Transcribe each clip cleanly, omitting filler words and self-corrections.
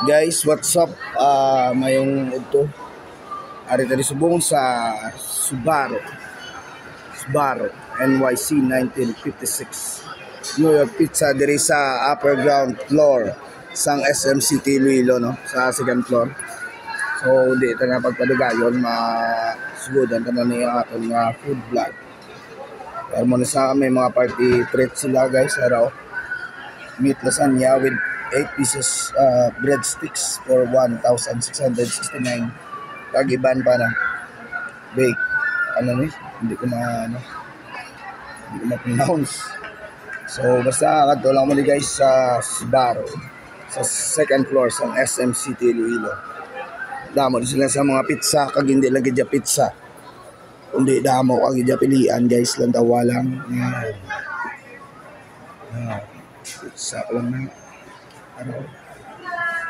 Guys, what's up? Mayong ito. Ari tadi subong sa Sbarro, NYC 1956. New York Pizza diri sa upper ground floor sang SM City Iloilo, no? Sa second floor. So, di ito na pagpadugayon, masugodan tanan niya aton nga food vlog. Pero muna sa may mga party treats sila guys, araw. Meat lasagna with 8 pieces breadsticks for 1,669. Kagiban pa na bake. Hindi ko ma-pronounce. So basta kadto lang mo ni guys sa Sbarro sa second floor sa SM City Iloilo. Damo din sila sa mga pizza, kag hindi lang gid pizza. Kundi damo kag gid pilian guys, lang tawalang. Pizza lang na.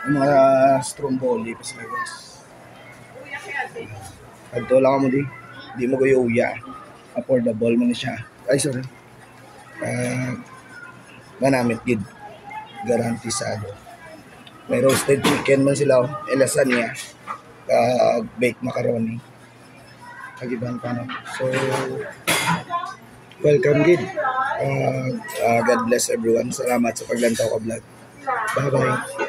Yung mga stromboli pa sila guys. Kadto lang mo di mo guyuya. Affordable man siya. Ay sorry. Manamit gid. Garantisado. May roasted chicken man sila, lasagna, baked macaroni. Kagiban pa no. So welcome gid. God bless everyone. Salamat sa paglantaw ka vlog. Bye-bye.